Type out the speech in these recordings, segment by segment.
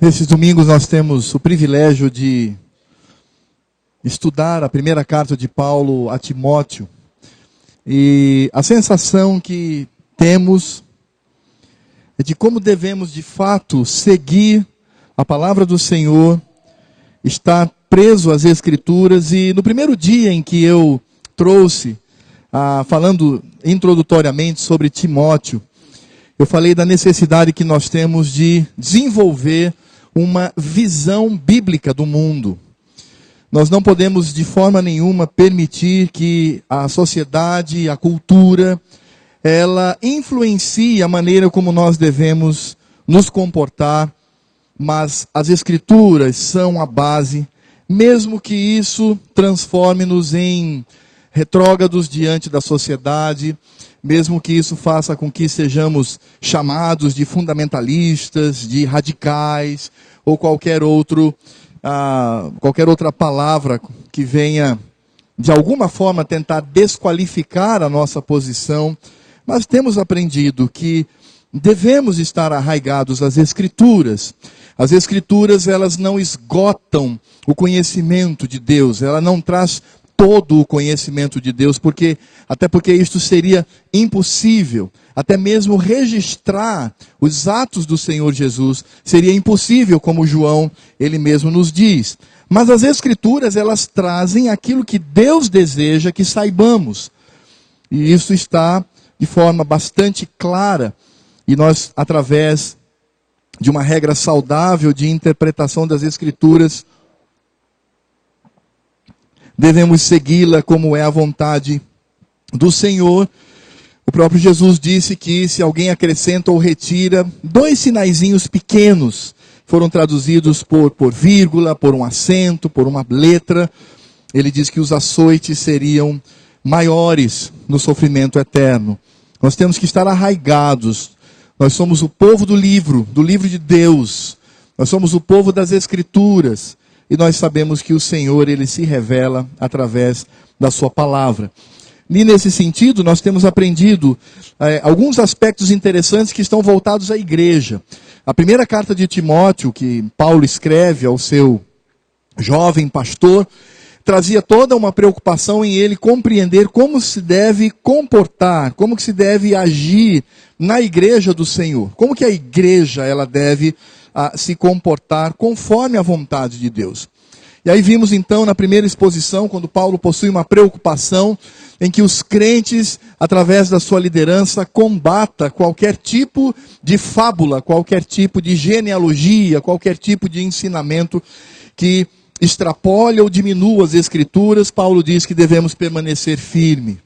Nesses domingos nós temos o privilégio de estudar a primeira carta de Paulo a Timóteo. E a sensação que temos é de como devemos de fato seguir a palavra do Senhor, estar preso às Escrituras. E no primeiro dia em que eu trouxe, falando introdutoriamente sobre Timóteo, eu falei da necessidade que nós temos de desenvolver uma visão bíblica do mundo. Nós não podemos de forma nenhuma permitir que a sociedade, a cultura, ela influencie a maneira como nós devemos nos comportar, mas as Escrituras são a base, mesmo que isso transforme-nos em retrógrados diante da sociedade, mesmo que isso faça com que sejamos chamados de fundamentalistas, de radicais, ou qualquer outra palavra que venha, de alguma forma, tentar desqualificar a nossa posição. Mas temos aprendido que devemos estar arraigados às Escrituras. As Escrituras, elas não esgotam o conhecimento de Deus, ela não traz todo o conhecimento de Deus, até porque isto seria impossível. Até mesmo registrar os atos do Senhor Jesus seria impossível, como João, ele mesmo nos diz. Mas as Escrituras, elas trazem aquilo que Deus deseja que saibamos. E isso está de forma bastante clara. E nós, através de uma regra saudável de interpretação das Escrituras, devemos segui-la como é a vontade do Senhor. O próprio Jesus disse que se alguém acrescenta ou retira, 2 sinaizinhos pequenos foram traduzidos por vírgula, por um acento, por uma letra. Ele diz que os açoites seriam maiores no sofrimento eterno. Nós temos que estar arraigados. Nós somos o povo do livro de Deus. Nós somos o povo das Escrituras. E nós sabemos que o Senhor, ele se revela através da sua palavra. E nesse sentido, nós temos aprendido alguns aspectos interessantes que estão voltados à igreja. A primeira carta de Timóteo, que Paulo escreve ao seu jovem pastor, trazia toda uma preocupação em ele compreender como se deve comportar, como que se deve agir na igreja do Senhor. Como que a igreja ela deve se comportar conforme a vontade de Deus. E aí vimos então na primeira exposição, quando Paulo possui uma preocupação em que os crentes, através da sua liderança, combata qualquer tipo de fábula, qualquer tipo de genealogia, qualquer tipo de ensinamento que extrapole ou diminua as Escrituras. Paulo diz que devemos permanecer firmes.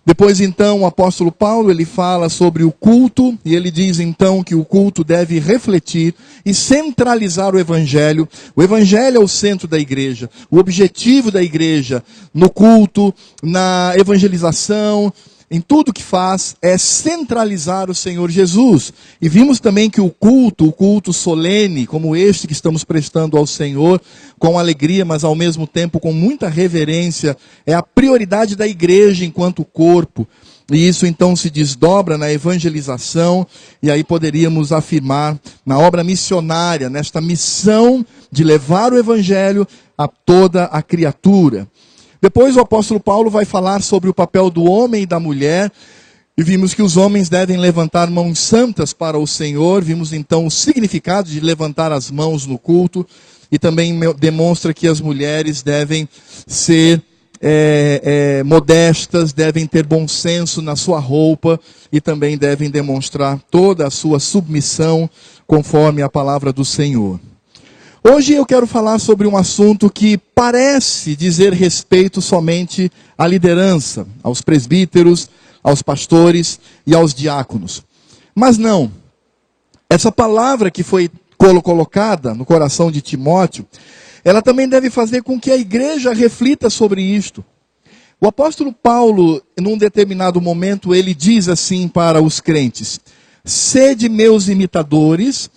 Depois então o apóstolo Paulo, ele fala sobre o culto, e ele diz então que o culto deve refletir e centralizar o Evangelho. O Evangelho é o centro da igreja. O objetivo da igreja no culto, na evangelização, em tudo que faz, é centralizar o Senhor Jesus. E vimos também que o culto solene, como este que estamos prestando ao Senhor, com alegria, mas ao mesmo tempo com muita reverência, é a prioridade da igreja enquanto corpo. E isso então se desdobra na evangelização, e aí poderíamos afirmar na obra missionária, nesta missão de levar o Evangelho a toda a criatura. Depois o apóstolo Paulo vai falar sobre o papel do homem e da mulher, e vimos que os homens devem levantar mãos santas para o Senhor. Vimos então o significado de levantar as mãos no culto, e também demonstra que as mulheres devem ser modestas, devem ter bom senso na sua roupa, e também devem demonstrar toda a sua submissão conforme a palavra do Senhor. Hoje eu quero falar sobre um assunto que parece dizer respeito somente à liderança, aos presbíteros, aos pastores e aos diáconos. Mas não. Essa palavra que foi colocada no coração de Timóteo, ela também deve fazer com que a igreja reflita sobre isto. O apóstolo Paulo, num determinado momento, ele diz assim para os crentes: sede meus imitadores,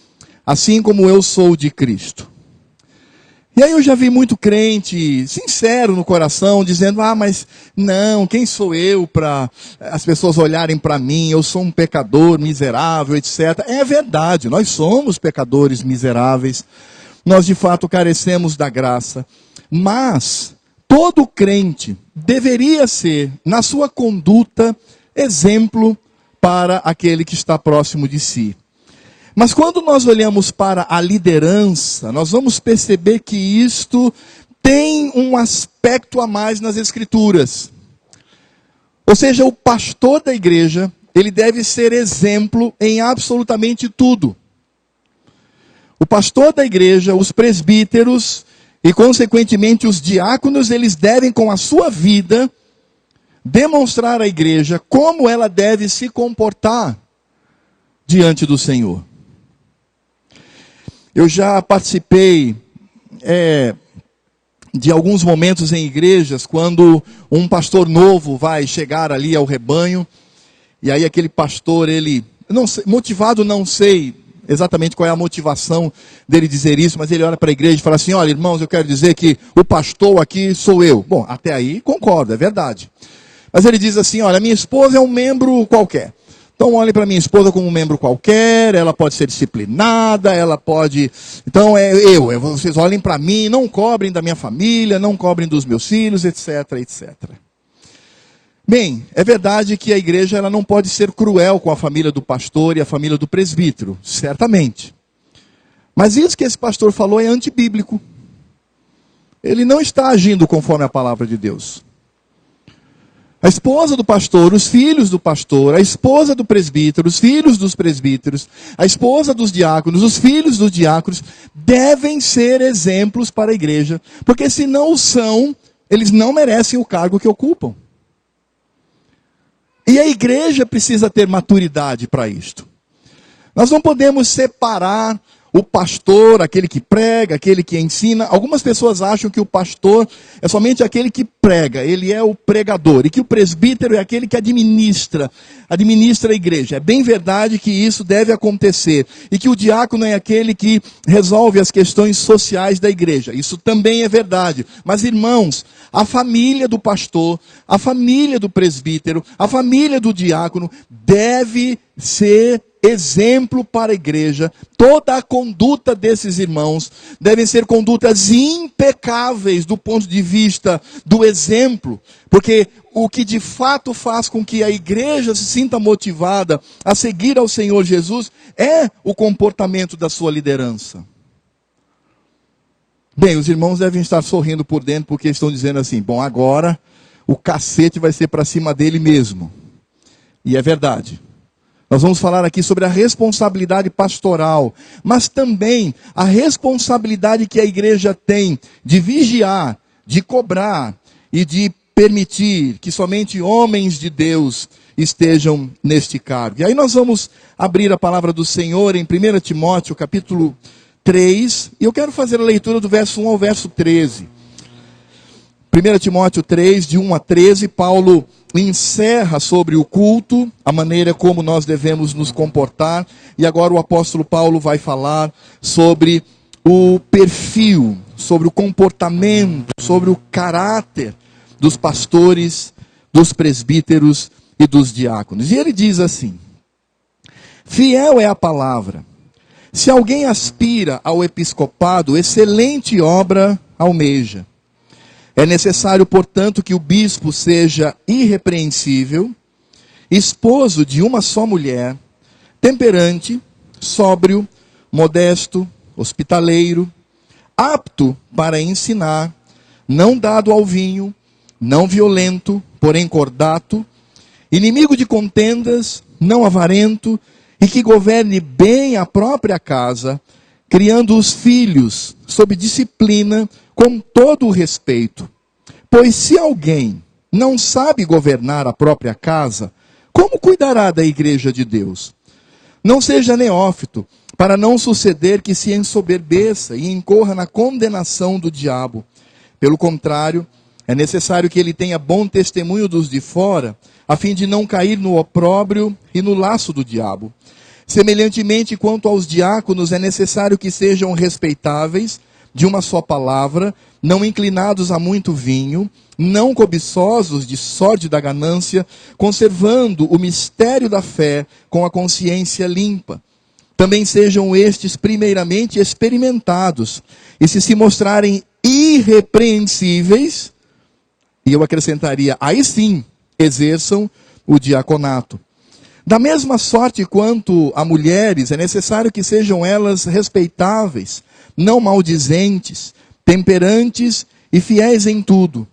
assim como eu sou de Cristo. E aí eu já vi muito crente, sincero no coração, dizendo, mas não, quem sou eu para as pessoas olharem para mim, eu sou um pecador miserável, etc. É verdade, nós somos pecadores miseráveis, nós de fato carecemos da graça, mas todo crente deveria ser, na sua conduta, exemplo para aquele que está próximo de si. Mas quando nós olhamos para a liderança, nós vamos perceber que isto tem um aspecto a mais nas Escrituras. Ou seja, o pastor da igreja, ele deve ser exemplo em absolutamente tudo. O pastor da igreja, os presbíteros e, consequentemente, os diáconos, eles devem, com a sua vida, demonstrar à igreja como ela deve se comportar diante do Senhor. Eu já participei de alguns momentos em igrejas, quando um pastor novo vai chegar ali ao rebanho, e aí aquele pastor, ele, não sei, motivado, não sei exatamente qual é a motivação dele dizer isso, mas ele olha para a igreja e fala assim, olha irmãos, eu quero dizer que o pastor aqui sou eu. Bom, até aí concordo, é verdade. Mas ele diz assim, olha, minha esposa é um membro qualquer. Então olhe para minha esposa como um membro qualquer, ela pode ser disciplinada, ela pode... Então vocês olhem para mim, não cobrem da minha família, não cobrem dos meus filhos, etc, etc. Bem, é verdade que a igreja ela não pode ser cruel com a família do pastor e a família do presbítero, certamente. Mas isso que esse pastor falou é antibíblico. Ele não está agindo conforme a palavra de Deus. A esposa do pastor, os filhos do pastor, a esposa do presbítero, os filhos dos presbíteros, a esposa dos diáconos, os filhos dos diáconos, devem ser exemplos para a igreja. Porque se não o são, eles não merecem o cargo que ocupam. E a igreja precisa ter maturidade para isto. Nós não podemos separar o pastor, aquele que prega, aquele que ensina. Algumas pessoas acham que o pastor é somente aquele que prega, ele é o pregador. E que o presbítero é aquele que administra a igreja. É bem verdade que isso deve acontecer. E que o diácono é aquele que resolve as questões sociais da igreja. Isso também é verdade. Mas irmãos, a família do pastor, a família do presbítero, a família do diácono deve ser exemplo para a igreja. Toda a conduta desses irmãos devem ser condutas impecáveis do ponto de vista do exemplo, porque o que de fato faz com que a igreja se sinta motivada a seguir ao Senhor Jesus é o comportamento da sua liderança. Bem, os irmãos devem estar sorrindo por dentro porque estão dizendo assim, bom, agora o cacete vai ser para cima dele mesmo. E é verdade. Nós vamos falar aqui sobre a responsabilidade pastoral, mas também a responsabilidade que a igreja tem de vigiar, de cobrar e de permitir que somente homens de Deus estejam neste cargo. E aí nós vamos abrir a palavra do Senhor em 1 Timóteo, capítulo 3, e eu quero fazer a leitura do verso 1 ao verso 13. 1 Timóteo 3, de 1 a 13, Paulo encerra sobre o culto, a maneira como nós devemos nos comportar, e agora o apóstolo Paulo vai falar sobre o perfil, sobre o comportamento, sobre o caráter dos pastores, dos presbíteros e dos diáconos. E ele diz assim, fiel é a palavra, se alguém aspira ao episcopado, excelente obra almeja. É necessário, portanto, que o bispo seja irrepreensível, esposo de uma só mulher, temperante, sóbrio, modesto, hospitaleiro, apto para ensinar, não dado ao vinho, não violento, porém cordato, inimigo de contendas, não avarento, e que governe bem a própria casa, criando os filhos sob disciplina, com todo o respeito. Pois se alguém não sabe governar a própria casa, como cuidará da igreja de Deus? Não seja neófito, para não suceder que se ensoberbeça e incorra na condenação do diabo. Pelo contrário, é necessário que ele tenha bom testemunho dos de fora, a fim de não cair no opróbrio e no laço do diabo. Semelhantemente, quanto aos diáconos, é necessário que sejam respeitáveis, de uma só palavra, não inclinados a muito vinho, não cobiçosos de sórdida ganância, conservando o mistério da fé com a consciência limpa. Também sejam estes primeiramente experimentados, e se mostrarem irrepreensíveis, e eu acrescentaria, aí sim, exerçam o diaconato. Da mesma sorte quanto a mulheres, é necessário que sejam elas respeitáveis, não maldizentes, temperantes e fiéis em tudo.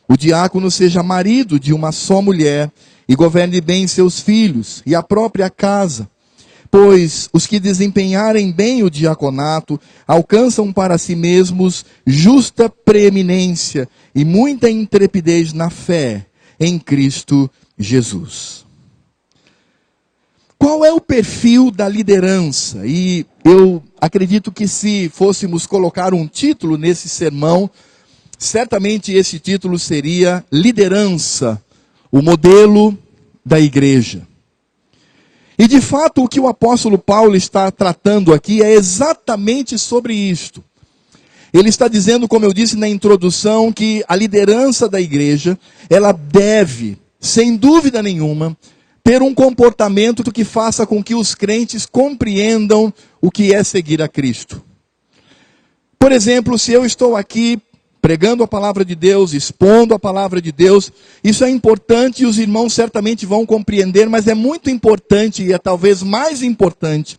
O diácono seja marido de uma só mulher, e governe bem seus filhos e a própria casa. Pois os que desempenharem bem o diaconato alcançam para si mesmos justa preeminência e muita intrepidez na fé em Cristo Jesus. Qual é o perfil da liderança? E eu acredito que se fôssemos colocar um título nesse sermão, certamente esse título seria Liderança, o modelo da igreja. E de fato o que o apóstolo Paulo está tratando aqui é exatamente sobre isto. Ele está dizendo, como eu disse na introdução, que a liderança da igreja, ela deve, sem dúvida nenhuma, ter um comportamento que faça com que os crentes compreendam o que é seguir a Cristo. Por exemplo, se eu estou aqui pregando a palavra de Deus, expondo a palavra de Deus, isso é importante e os irmãos certamente vão compreender, mas é muito importante e é talvez mais importante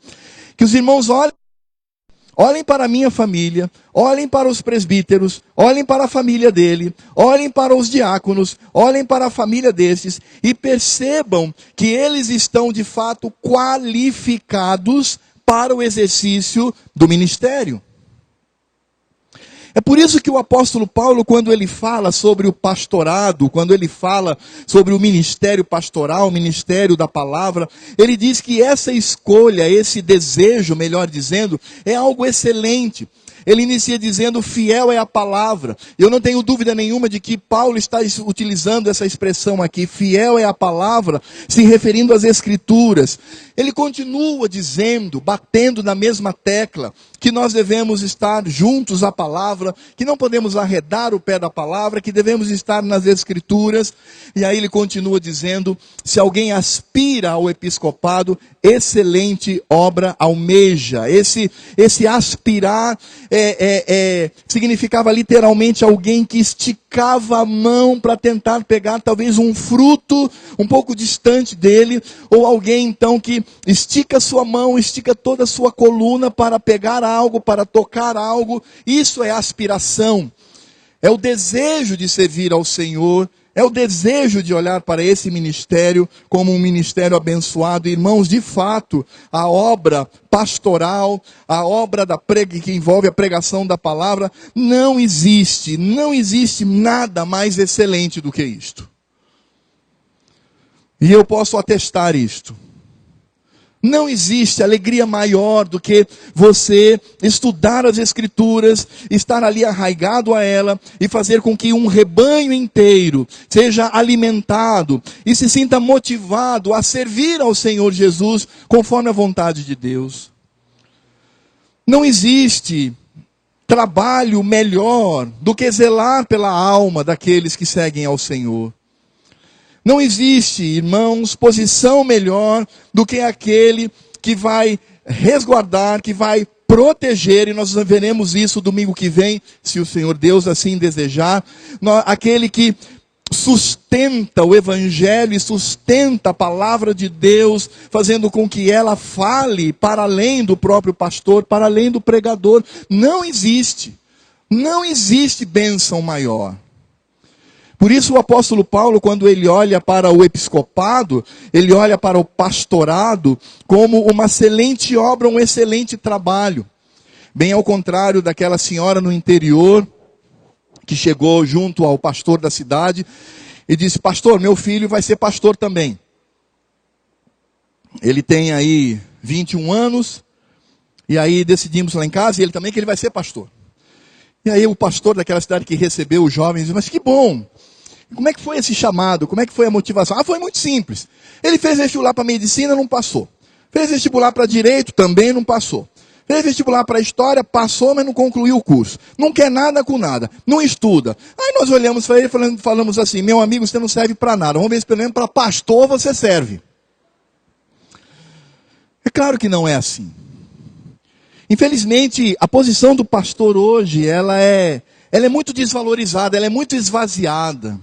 que os irmãos olhem para a minha família, olhem para os presbíteros, olhem para a família dele, olhem para os diáconos, olhem para a família destes e percebam que eles estão de fato qualificados para o exercício do ministério. É por isso que o apóstolo Paulo, quando ele fala sobre o pastorado, quando ele fala sobre o ministério pastoral, o ministério da palavra, ele diz que essa escolha, esse desejo, melhor dizendo, é algo excelente. Ele inicia dizendo, fiel é a palavra. Eu não tenho dúvida nenhuma de que Paulo está utilizando essa expressão aqui, fiel é a palavra, se referindo às escrituras. Ele continua dizendo, batendo na mesma tecla, que nós devemos estar juntos à palavra, que não podemos arredar o pé da palavra, que devemos estar nas escrituras. E aí ele continua dizendo, se alguém aspira ao episcopado, excelente obra almeja. Esse aspirar significava literalmente alguém que esticava a mão para tentar pegar talvez um fruto um pouco distante dele, ou alguém então que estica sua mão, estica toda a sua coluna para pegar algo, para tocar algo. Isso é aspiração, é o desejo de servir ao Senhor, é o desejo de olhar para esse ministério como um ministério abençoado. Irmãos, de fato, a obra pastoral, a obra que envolve a pregação da palavra, não existe nada mais excelente do que isto. E eu posso atestar isto. Não existe alegria maior do que você estudar as Escrituras, estar ali arraigado a ela e fazer com que um rebanho inteiro seja alimentado e se sinta motivado a servir ao Senhor Jesus conforme a vontade de Deus. Não existe trabalho melhor do que zelar pela alma daqueles que seguem ao Senhor. Não existe, irmãos, posição melhor do que aquele que vai resguardar, que vai proteger, e nós veremos isso domingo que vem, se o Senhor Deus assim desejar, aquele que sustenta o Evangelho e sustenta a palavra de Deus, fazendo com que ela fale para além do próprio pastor, para além do pregador. Não existe bênção maior. Por isso o apóstolo Paulo, quando ele olha para o episcopado, ele olha para o pastorado como uma excelente obra, um excelente trabalho. Bem ao contrário daquela senhora no interior, que chegou junto ao pastor da cidade e disse, pastor, meu filho vai ser pastor também. Ele tem aí 21 anos, e aí decidimos lá em casa, e ele também que ele vai ser pastor. E aí o pastor daquela cidade que recebeu os jovens disse, mas que bom! Como é que foi esse chamado? Como é que foi a motivação? Foi muito simples. Ele fez vestibular para medicina, não passou. Fez vestibular para direito, também não passou. Fez vestibular para História, passou, mas não concluiu o curso. Não quer nada com nada, não estuda. Aí nós olhamos para ele e falamos assim, meu amigo, você não serve para nada. Vamos ver se pelo menos para pastor você serve. É claro que não é assim. Infelizmente, a posição do pastor hoje, ela é muito desvalorizada, ela é muito esvaziada.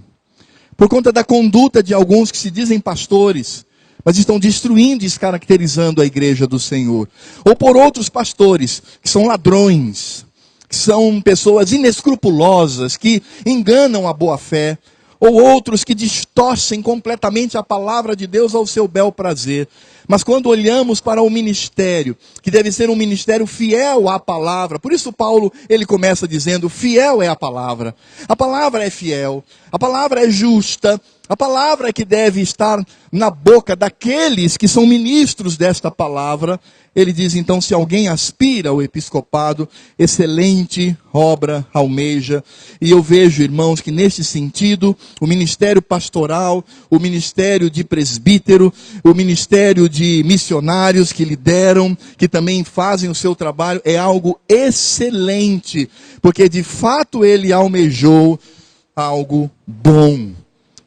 Por conta da conduta de alguns que se dizem pastores, mas estão destruindo e descaracterizando a igreja do Senhor. Ou por outros pastores, que são ladrões, que são pessoas inescrupulosas, que enganam a boa fé. Ou outros que distorcem completamente a palavra de Deus ao seu bel prazer. Mas quando olhamos para o ministério, que deve ser um ministério fiel à palavra, por isso Paulo, ele começa dizendo, fiel é a palavra é fiel, a palavra é justa, a palavra é que deve estar na boca daqueles que são ministros desta palavra. Ele diz então, se alguém aspira ao episcopado, excelente obra almeja. E eu vejo, irmãos, que neste sentido, o ministério pastoral, o ministério de presbítero, o ministério de missionários que lideram, que também fazem o seu trabalho, é algo excelente, porque de fato ele almejou algo bom.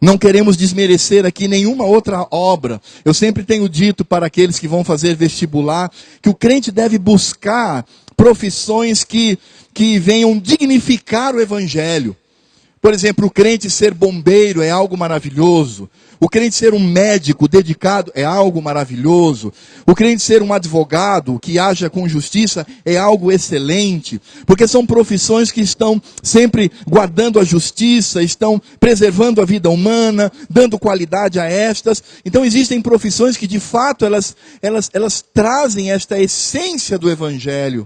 Não queremos desmerecer aqui nenhuma outra obra. Eu sempre tenho dito para aqueles que vão fazer vestibular, que o crente deve buscar profissões que venham dignificar o evangelho. Por exemplo, o crente ser bombeiro é algo maravilhoso. O crente ser um médico dedicado é algo maravilhoso. O crente ser um advogado que haja com justiça é algo excelente. Porque são profissões que estão sempre guardando a justiça, estão preservando a vida humana, dando qualidade a estas. Então existem profissões que de fato elas trazem esta essência do evangelho.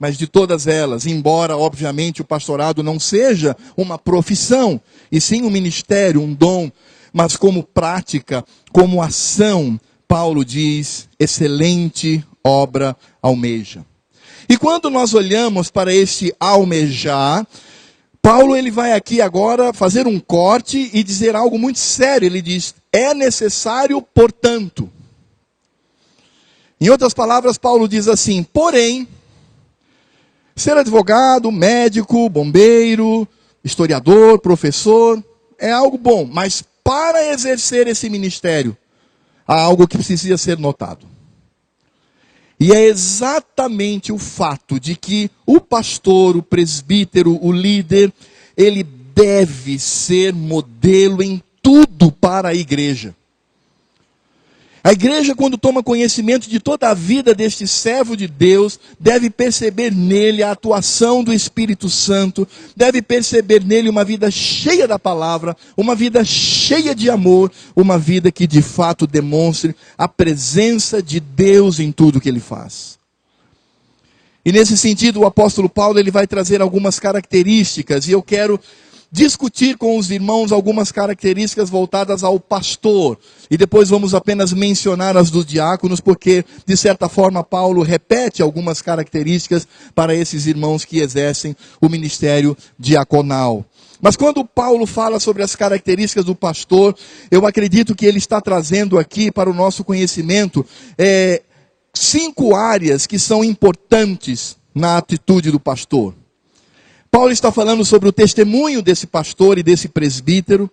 Mas de todas elas, embora obviamente o pastorado não seja uma profissão, e sim um ministério, um dom, mas como prática, como ação, Paulo diz, excelente obra almeja. E quando nós olhamos para este almejar, Paulo ele vai aqui agora fazer um corte e dizer algo muito sério. Ele diz, é necessário, portanto. Em outras palavras, Paulo diz assim, porém, ser advogado, médico, bombeiro, historiador, professor, é algo bom. Mas para exercer esse ministério, há algo que precisa ser notado. E é exatamente o fato de que o pastor, o presbítero, o líder, ele deve ser modelo em tudo para a igreja. A igreja, quando toma conhecimento de toda a vida deste servo de Deus, deve perceber nele a atuação do Espírito Santo, deve perceber nele uma vida cheia da palavra, uma vida cheia de amor, uma vida que de fato demonstre a presença de Deus em tudo que ele faz. E nesse sentido, o apóstolo Paulo ele vai trazer algumas características, e eu quero discutir com os irmãos algumas características voltadas ao pastor. E depois vamos apenas mencionar as dos diáconos, porque de certa forma Paulo repete algumas características para esses irmãos que exercem o ministério diaconal. Mas quando Paulo fala sobre as características do pastor, eu acredito que ele está trazendo aqui para o nosso conhecimento 5 áreas que são importantes na atitude do pastor. Paulo está falando sobre o testemunho desse pastor e desse presbítero.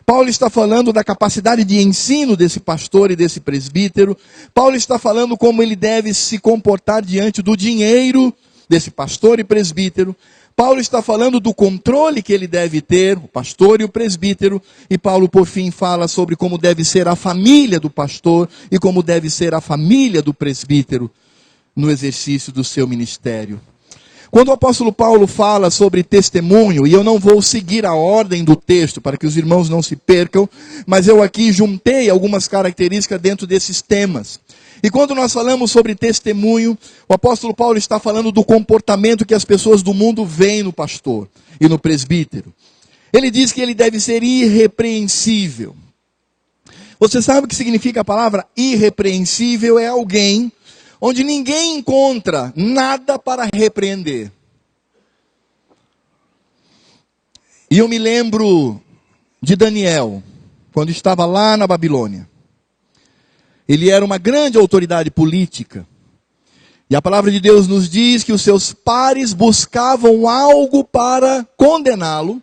Paulo está falando da capacidade de ensino desse pastor e desse presbítero. Paulo está falando como ele deve se comportar diante do dinheiro desse pastor e presbítero. Paulo está falando do controle que ele deve ter, o pastor e o presbítero. E Paulo, por fim, fala sobre como deve ser a família do pastor e como deve ser a família do presbítero no exercício do seu ministério. Quando o apóstolo Paulo fala sobre testemunho, e eu não vou seguir a ordem do texto para que os irmãos não se percam, mas eu aqui juntei algumas características dentro desses temas. E quando nós falamos sobre testemunho, o apóstolo Paulo está falando do comportamento que as pessoas do mundo veem no pastor e no presbítero. Ele diz que ele deve ser irrepreensível. Você sabe o que significa a palavra irrepreensível? É alguém onde ninguém encontra nada para repreender. E eu me lembro de Daniel, quando estava lá na Babilônia. Ele era uma grande autoridade política. E a palavra de Deus nos diz que os seus pares buscavam algo para condená-lo,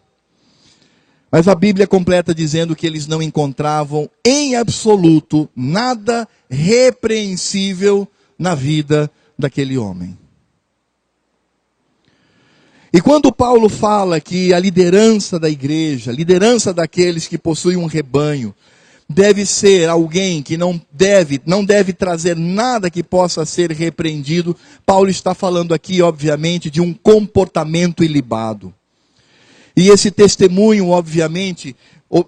mas a Bíblia completa dizendo que eles não encontravam em absoluto nada repreensível na vida daquele homem. E quando Paulo fala que a liderança da igreja, a liderança daqueles que possuem um rebanho, deve ser alguém que não deve trazer nada que possa ser repreendido, Paulo está falando aqui, obviamente, de um comportamento ilibado. E esse testemunho, obviamente,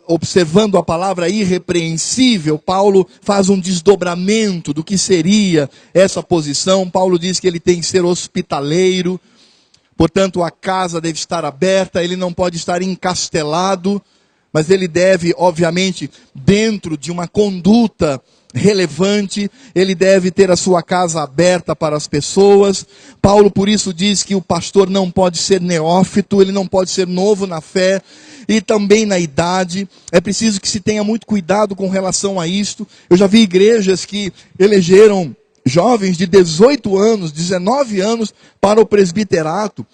observando a palavra irrepreensível, Paulo faz um desdobramento do que seria essa posição. Paulo diz que ele tem que ser hospitaleiro, portanto a casa deve estar aberta, ele não pode estar encastelado, mas ele deve, obviamente, dentro de uma conduta relevante, ele deve ter a sua casa aberta para as pessoas. Paulo, por isso, diz que o pastor não pode ser neófito, ele não pode ser novo na fé e também na idade. É preciso que se tenha muito cuidado com relação a isto. Eu já vi igrejas que elegeram jovens de 18 anos, 19 anos para o presbiterato.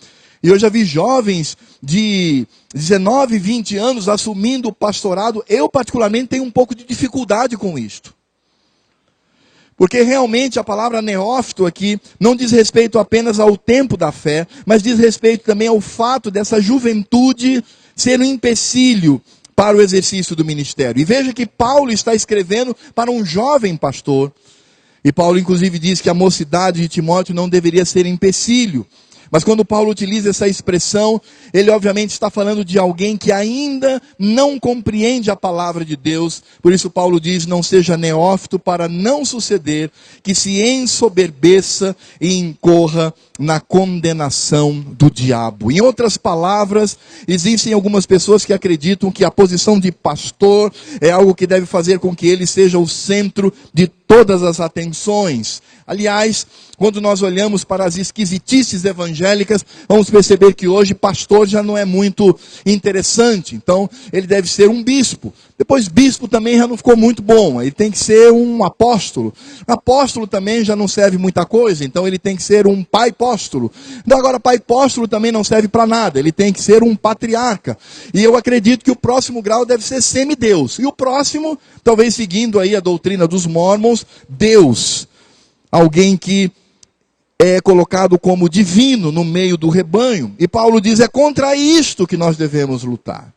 E eu já vi jovens de 19, 20 anos assumindo o pastorado. Eu, particularmente, tenho um pouco de dificuldade com isto. Porque realmente a palavra neófito aqui não diz respeito apenas ao tempo da fé, mas diz respeito também ao fato dessa juventude ser um empecilho para o exercício do ministério. E veja que Paulo está escrevendo para um jovem pastor. E Paulo, inclusive, diz que a mocidade de Timóteo não deveria ser empecilho. Mas quando Paulo utiliza essa expressão, ele obviamente está falando de alguém que ainda não compreende a palavra de Deus. Por isso Paulo diz, não seja neófito para não suceder que se ensoberbeça e incorra na condenação do diabo. Em outras palavras, existem algumas pessoas que acreditam que a posição de pastor é algo que deve fazer com que ele seja o centro de todas as atenções. Aliás, quando nós olhamos para as esquisitices evangélicas, vamos perceber que hoje pastor já não é muito interessante. Então, ele deve ser um bispo. Depois, bispo também já não ficou muito bom. Ele tem que ser um apóstolo. Apóstolo também já não serve muita coisa. Então, ele tem que ser um pai apóstolo. Então, agora, pai apóstolo também não serve para nada. Ele tem que ser um patriarca. E eu acredito que o próximo grau deve ser semideus. E o próximo, talvez seguindo aí a doutrina dos Mormons, Deus. Alguém que é colocado como divino no meio do rebanho. E Paulo diz, é contra isto que nós devemos lutar.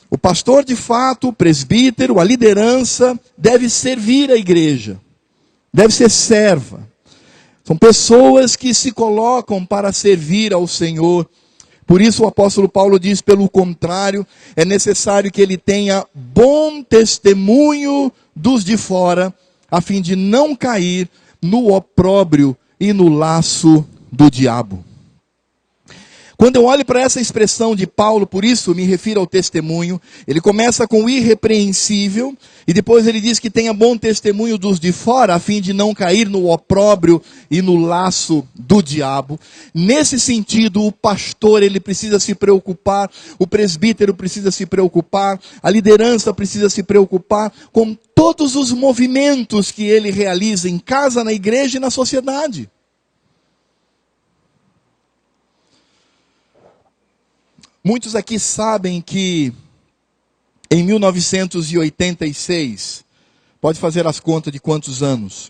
O pastor, de fato, o presbítero, a liderança, deve servir a igreja. Deve ser serva. São pessoas que se colocam para servir ao Senhor. Por isso o apóstolo Paulo diz, pelo contrário, é necessário que ele tenha bom testemunho dos de fora, a fim de não cair no opróbrio e no laço do diabo. Quando eu olho para essa expressão de Paulo, por isso me refiro ao testemunho, ele começa com o irrepreensível, e depois ele diz que tenha bom testemunho dos de fora, a fim de não cair no opróbrio e no laço do diabo. Nesse sentido, o pastor ele precisa se preocupar, o presbítero precisa se preocupar, a liderança precisa se preocupar com todos os movimentos que ele realiza em casa, na igreja e na sociedade. Muitos aqui sabem que em 1986, pode fazer as contas de quantos anos,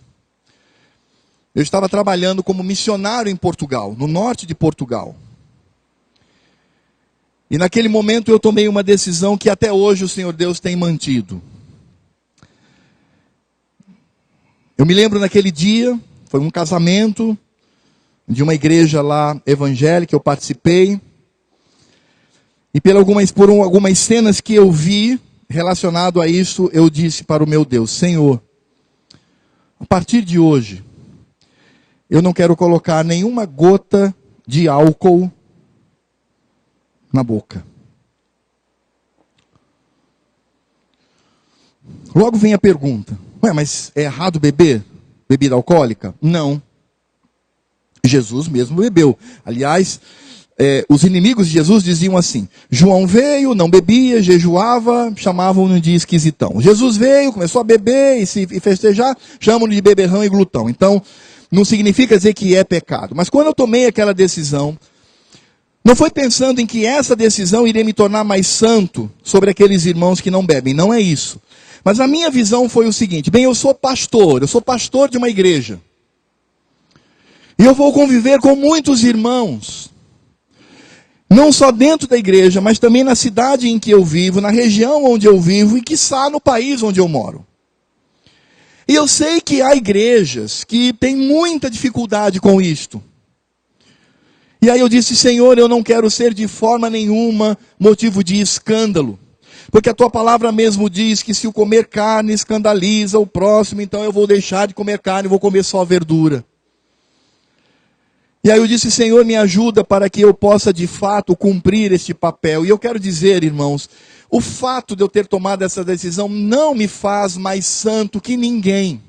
eu estava trabalhando como missionário em Portugal, no norte de Portugal. E naquele momento eu tomei uma decisão que até hoje o Senhor Deus tem mantido. Eu me lembro naquele dia, foi um casamento de uma igreja lá evangélica, eu participei. E por algumas cenas que eu vi relacionado a isso, eu disse para o meu Deus, Senhor, a partir de hoje, eu não quero colocar nenhuma gota de álcool na boca. Logo vem a pergunta, mas é errado beber bebida alcoólica? Não. Jesus mesmo bebeu. Aliás, os inimigos de Jesus diziam assim, João veio, não bebia, jejuava, chamavam-no de esquisitão. Jesus veio, começou a beber e festejar, chamam-no de beberrão e glutão. Então, não significa dizer que é pecado. Mas quando eu tomei aquela decisão, não foi pensando em que essa decisão iria me tornar mais santo sobre aqueles irmãos que não bebem. Não é isso. Mas a minha visão foi o seguinte: bem, eu sou pastor de uma igreja. E eu vou conviver com muitos irmãos. Não só dentro da igreja, mas também na cidade em que eu vivo, na região onde eu vivo e quiçá no país onde eu moro. E eu sei que há igrejas que têm muita dificuldade com isto. E aí eu disse: Senhor, eu não quero ser de forma nenhuma motivo de escândalo. Porque a tua palavra mesmo diz que se o comer carne escandaliza o próximo, então eu vou deixar de comer carne e vou comer só verdura. E aí eu disse: Senhor, me ajuda para que eu possa de fato cumprir este papel. E eu quero dizer, irmãos, o fato de eu ter tomado essa decisão não me faz mais santo que ninguém.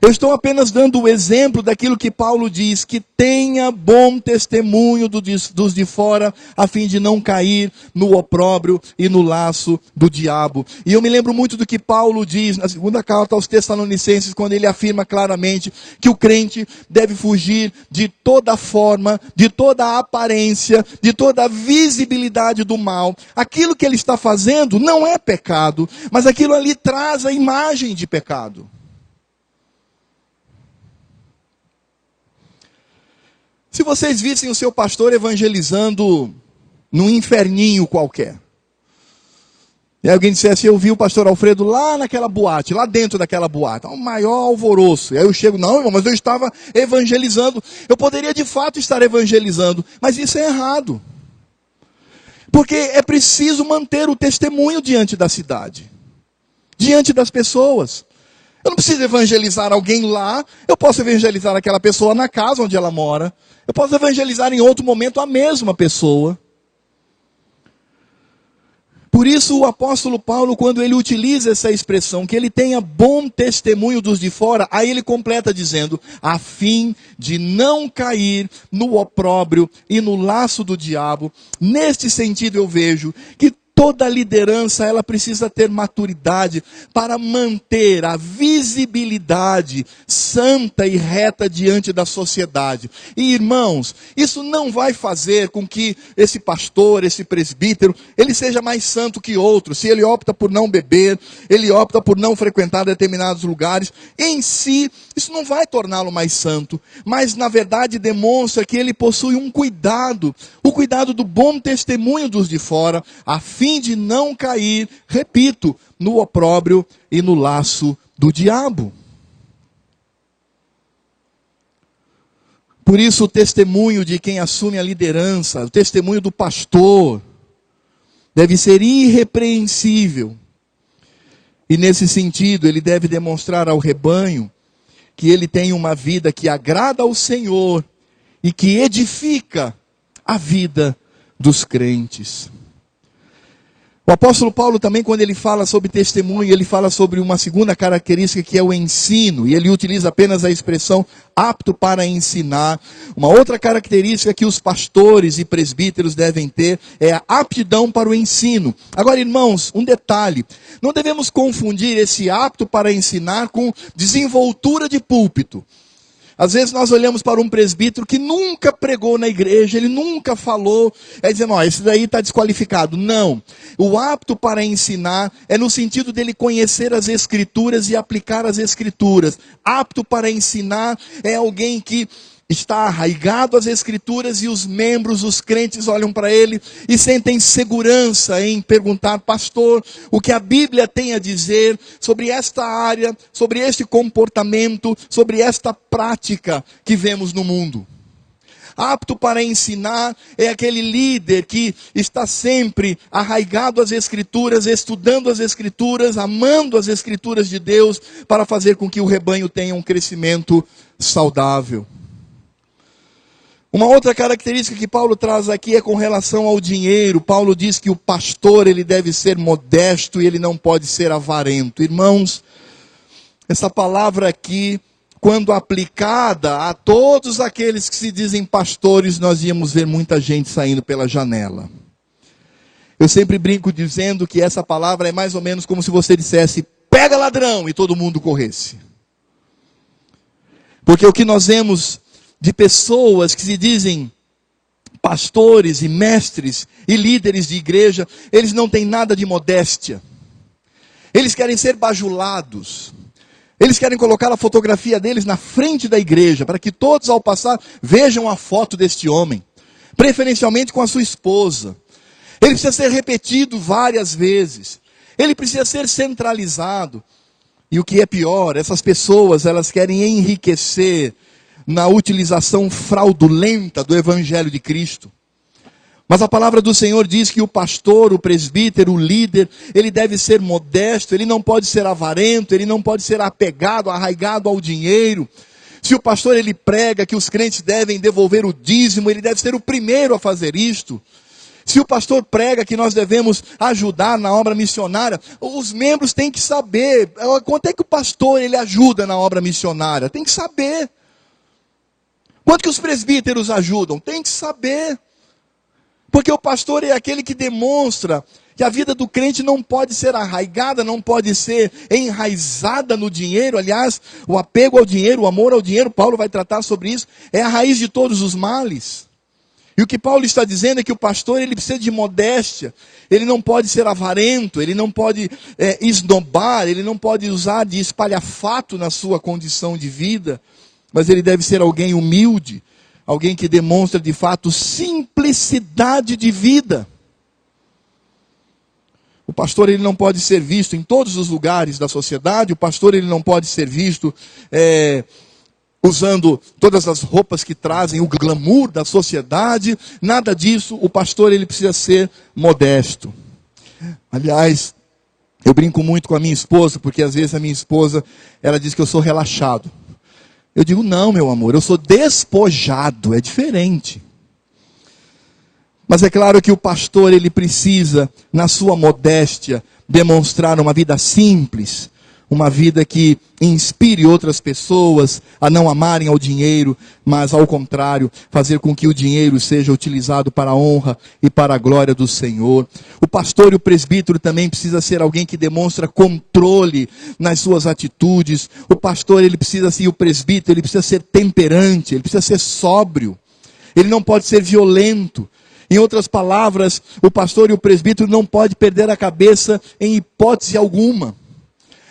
Eu estou apenas dando o exemplo daquilo que Paulo diz, que tenha bom testemunho dos de fora, a fim de não cair no opróbrio e no laço do diabo. E eu me lembro muito do que Paulo diz na segunda carta aos Tessalonicenses, quando ele afirma claramente que o crente deve fugir de toda forma, de toda aparência, de toda visibilidade do mal. Aquilo que ele está fazendo não é pecado, mas aquilo ali traz a imagem de pecado. Se vocês vissem o seu pastor evangelizando num inferninho qualquer, e alguém dissesse: eu vi o pastor Alfredo lá naquela boate, lá dentro daquela boate, o maior alvoroço. E aí eu chego: não, irmão, mas eu estava evangelizando. Eu poderia de fato estar evangelizando, mas isso é errado. Porque é preciso manter o testemunho diante da cidade, diante das pessoas. Eu não preciso evangelizar alguém lá, eu posso evangelizar aquela pessoa na casa onde ela mora. Eu posso evangelizar em outro momento a mesma pessoa. Por isso o apóstolo Paulo, quando ele utiliza essa expressão, que ele tenha bom testemunho dos de fora, aí ele completa dizendo: a fim de não cair no opróbrio e no laço do diabo. Neste sentido eu vejo que toda liderança, ela precisa ter maturidade para manter a visibilidade santa e reta diante da sociedade. E irmãos, isso não vai fazer com que esse pastor, esse presbítero, ele seja mais santo que outro. Se ele opta por não beber, ele opta por não frequentar determinados lugares, em si, isso não vai torná-lo mais santo. Mas na verdade demonstra que ele possui um cuidado, o cuidado do bom testemunho dos de fora, a fim de não cair, repito, no opróbrio e no laço do diabo. Por isso o testemunho de quem assume a liderança, o testemunho do pastor, deve ser irrepreensível. E nesse sentido, ele deve demonstrar ao rebanho que ele tem uma vida que agrada ao Senhor e que edifica a vida dos crentes. O apóstolo Paulo também, quando ele fala sobre testemunho, ele fala sobre uma segunda característica, que é o ensino. E ele utiliza apenas a expressão apto para ensinar. Uma outra característica que os pastores e presbíteros devem ter é a aptidão para o ensino. Agora, irmãos, um detalhe: não devemos confundir esse apto para ensinar com desenvoltura de púlpito. Às vezes nós olhamos para um presbítero que nunca pregou na igreja, ele nunca falou, dizendo: ó, esse daí está desqualificado. Não. O apto para ensinar é no sentido dele conhecer as escrituras e aplicar as escrituras. Apto para ensinar é alguém que está arraigado às escrituras e os membros, os crentes olham para ele e sentem segurança em perguntar: pastor, o que a Bíblia tem a dizer sobre esta área, sobre este comportamento, sobre esta prática que vemos no mundo. Apto para ensinar é aquele líder que está sempre arraigado às escrituras, estudando as escrituras, amando as escrituras de Deus, para fazer com que o rebanho tenha um crescimento saudável. Uma outra característica que Paulo traz aqui é com relação ao dinheiro. Paulo diz que o pastor, ele deve ser modesto e ele não pode ser avarento. Irmãos, essa palavra aqui, quando aplicada a todos aqueles que se dizem pastores, nós íamos ver muita gente saindo pela janela. Eu sempre brinco dizendo que essa palavra é mais ou menos como se você dissesse: pega ladrão, e todo mundo corresse. Porque o que nós vemos de pessoas que se dizem pastores e mestres e líderes de igreja, eles não têm nada de modéstia. Eles querem ser bajulados. Eles querem colocar a fotografia deles na frente da igreja, para que todos ao passar vejam a foto deste homem. Preferencialmente com a sua esposa. Ele precisa ser repetido várias vezes. Ele precisa ser centralizado. E o que é pior, essas pessoas, elas querem enriquecer na utilização fraudulenta do Evangelho de Cristo. Mas a palavra do Senhor diz que o pastor, o presbítero, o líder, ele deve ser modesto, ele não pode ser avarento, ele não pode ser apegado, arraigado ao dinheiro. Se o pastor ele prega que os crentes devem devolver o dízimo, ele deve ser o primeiro a fazer isto. Se o pastor prega que nós devemos ajudar na obra missionária, os membros têm que saber quanto é que o pastor ele ajuda na obra missionária. Tem que saber. Quanto que os presbíteros ajudam? Tem que saber. Porque o pastor é aquele que demonstra que a vida do crente não pode ser arraigada, não pode ser enraizada no dinheiro. Aliás, o apego ao dinheiro, o amor ao dinheiro, Paulo vai tratar sobre isso, é a raiz de todos os males. E o que Paulo está dizendo é que o pastor ele precisa de modéstia, ele não pode ser avarento, ele não pode esnobar, ele não pode usar de espalhafato na sua condição de vida, mas ele deve ser alguém humilde, alguém que demonstra de fato simplicidade de vida. O pastor ele não pode ser visto em todos os lugares da sociedade, o pastor ele não pode ser visto usando todas as roupas que trazem o glamour da sociedade, nada disso. O pastor ele precisa ser modesto. Aliás, eu brinco muito com a minha esposa, porque às vezes a minha esposa, ela diz que eu sou relaxado. Eu digo, não, meu amor, eu sou despojado, é diferente. Mas é claro que o pastor, ele precisa, na sua modéstia, demonstrar uma vida simples, uma vida que inspire outras pessoas a não amarem ao dinheiro, mas ao contrário, fazer com que o dinheiro seja utilizado para a honra e para a glória do Senhor. O pastor e o presbítero também precisa ser alguém que demonstra controle nas suas atitudes. O pastor, ele precisa ser, o presbítero, ele precisa ser temperante, ele precisa ser sóbrio. Ele não pode ser violento. Em outras palavras, o pastor e o presbítero não podem perder a cabeça em hipótese alguma.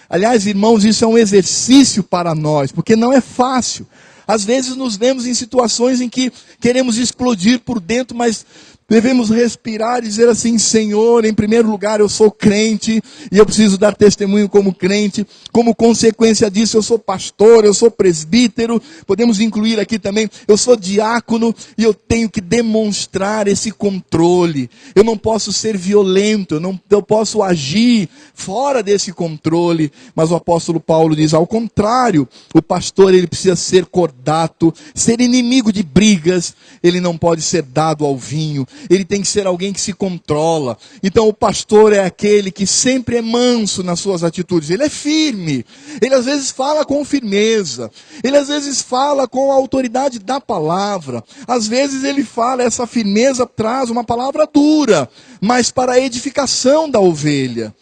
Aliás, irmãos, isso é um exercício para nós, porque não é fácil. Às vezes nos vemos em situações em que queremos explodir por dentro, mas devemos respirar e dizer assim, Senhor, em primeiro lugar eu sou crente, e eu preciso dar testemunho como crente. Como consequência disso, eu sou pastor, eu sou presbítero, podemos incluir aqui também, eu sou diácono, e eu tenho que demonstrar esse controle. Eu não posso ser violento, eu posso agir fora desse controle. Mas o apóstolo Paulo diz, ao contrário, o pastor ele precisa ser cordato, ser inimigo de brigas, ele não pode ser dado ao vinho. Ele tem que ser alguém que se controla. Então o pastor é aquele que sempre é manso nas suas atitudes. Ele é firme. Ele às vezes fala com firmeza. Ele às vezes fala com a autoridade da palavra. Às vezes ele fala, essa firmeza traz uma palavra dura, mas para a edificação da ovelha.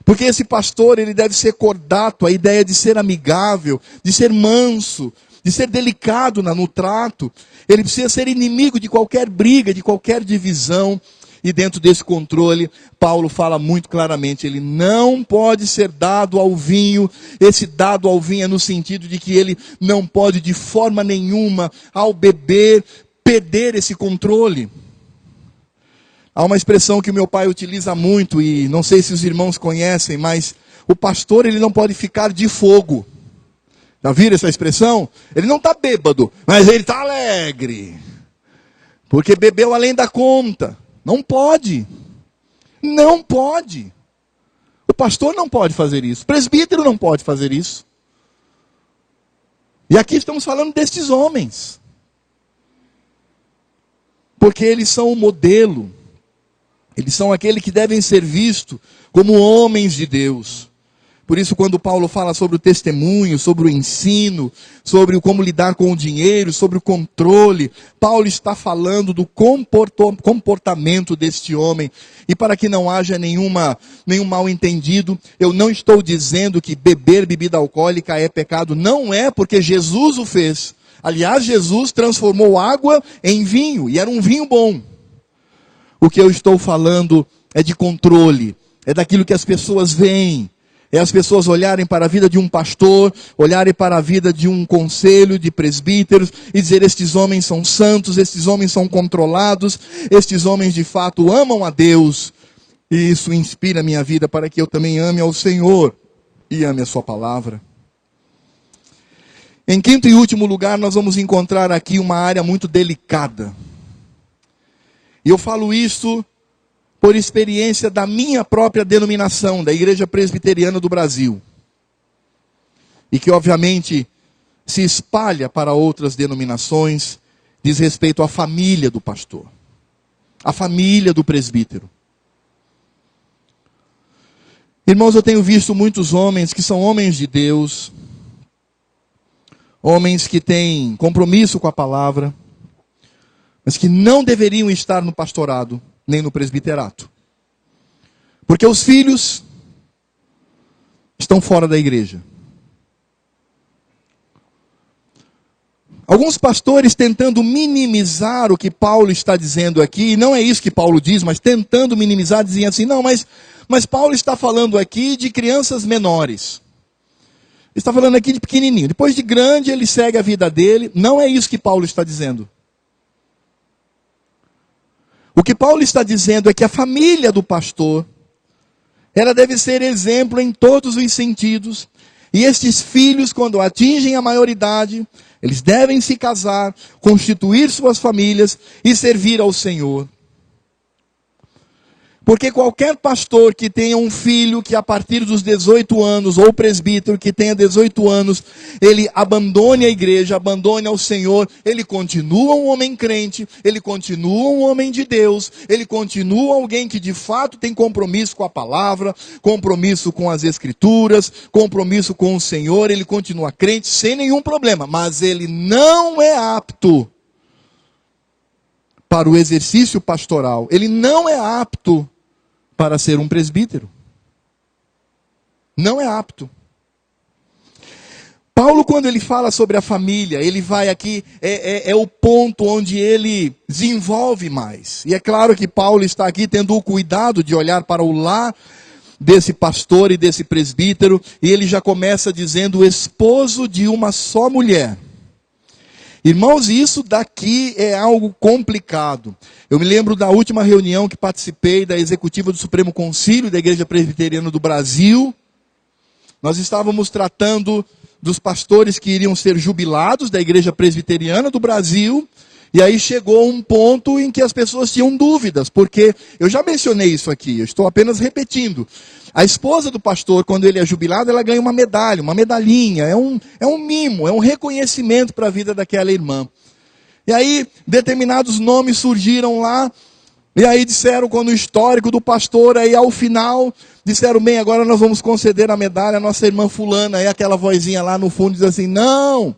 Porque esse pastor ele deve ser cordato, a ideia de ser amigável, de ser manso, de ser delicado no trato. Ele precisa ser inimigo de qualquer briga, de qualquer divisão. E dentro desse controle, Paulo fala muito claramente, ele não pode ser dado ao vinho. Esse dado ao vinho é no sentido de que ele não pode de forma nenhuma, ao beber, perder esse controle. Há uma expressão que o meu pai utiliza muito, e não sei se os irmãos conhecem, mas o pastor ele não pode ficar de fogo. Já viram essa expressão? Ele não está bêbado, mas ele está alegre. Porque bebeu além da conta. Não pode. Não pode. O pastor não pode fazer isso. O presbítero não pode fazer isso. E aqui estamos falando destes homens. Porque eles são o modelo. Eles são aqueles que devem ser vistos como homens de Deus. Por isso, quando Paulo fala sobre o testemunho, sobre o ensino, sobre como lidar com o dinheiro, sobre o controle, Paulo está falando do comportamento deste homem. E para que não haja nenhum mal entendido, eu não estou dizendo que beber bebida alcoólica é pecado. Não é, porque Jesus o fez. Aliás, Jesus transformou água em vinho, e era um vinho bom. O que eu estou falando é de controle, é daquilo que as pessoas veem. É as pessoas olharem para a vida de um pastor, olharem para a vida de um conselho de presbíteros e dizer: estes homens são santos, estes homens são controlados, estes homens de fato amam a Deus. E isso inspira a minha vida para que eu também ame ao Senhor e ame a sua palavra. Em quinto e último lugar, nós vamos encontrar aqui uma área muito delicada. E eu falo isso por experiência da minha própria denominação, da Igreja Presbiteriana do Brasil. E que obviamente se espalha para outras denominações, diz respeito à família do pastor, à família do presbítero. Irmãos, eu tenho visto muitos homens que são homens de Deus, homens que têm compromisso com a palavra, mas que não deveriam estar no pastorado, nem no presbiterato. Porque os filhos estão fora da igreja. Alguns pastores tentando minimizar o que Paulo está dizendo aqui, e não é isso que Paulo diz, mas tentando minimizar, dizem assim: não, mas Paulo está falando aqui de crianças menores. Ele está falando aqui de pequenininho. Depois de grande, ele segue a vida dele. Não é isso que Paulo está dizendo. O que Paulo está dizendo é que a família do pastor, ela deve ser exemplo em todos os sentidos. E estes filhos, quando atingem a maioridade, eles devem se casar, constituir suas famílias e servir ao Senhor. Porque qualquer pastor que tenha um filho que a partir dos 18 anos, ou presbítero que tenha 18 anos, ele abandone a igreja, abandone ao Senhor, ele continua um homem crente, ele continua um homem de Deus, ele continua alguém que de fato tem compromisso com a palavra, compromisso com as escrituras, compromisso com o Senhor, ele continua crente sem nenhum problema, mas ele não é apto para o exercício pastoral, ele não é apto para ser um presbítero. Não é apto. Paulo, quando ele fala sobre a família, ele vai aqui, é o ponto onde ele desenvolve mais. E é claro que Paulo está aqui tendo o cuidado de olhar para o lar desse pastor e desse presbítero, e ele já começa dizendo: o esposo de uma só mulher. Irmãos, isso daqui é algo complicado. Eu me lembro da última reunião que participei da executiva do Supremo Concílio da Igreja Presbiteriana do Brasil. Nós estávamos tratando dos pastores que iriam ser jubilados da Igreja Presbiteriana do Brasil. E aí chegou um ponto em que as pessoas tinham dúvidas, porque eu já mencionei isso aqui, eu estou apenas repetindo. A esposa do pastor, quando ele é jubilado, ela ganha uma medalha, uma medalhinha, é um mimo, é um reconhecimento para a vida daquela irmã. E aí, determinados nomes surgiram lá, e aí disseram, quando o histórico do pastor, aí ao final, disseram: bem, agora nós vamos conceder a medalha à nossa irmã fulana. Aí aquela vozinha lá no fundo diz assim: não,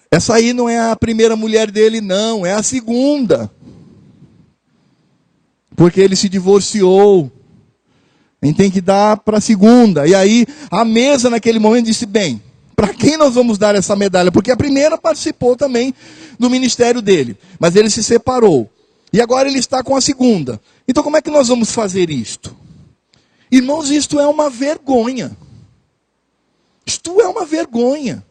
essa aí não é a primeira mulher dele, não, é a segunda. Porque ele se divorciou. A gente tem que dar para a segunda. E aí a mesa naquele momento disse: bem, para quem nós vamos dar essa medalha? Porque a primeira participou também do ministério dele, mas ele se separou. E agora ele está com a segunda. Então como é que nós vamos fazer isto? Irmãos, isto é uma vergonha. Isto é uma vergonha.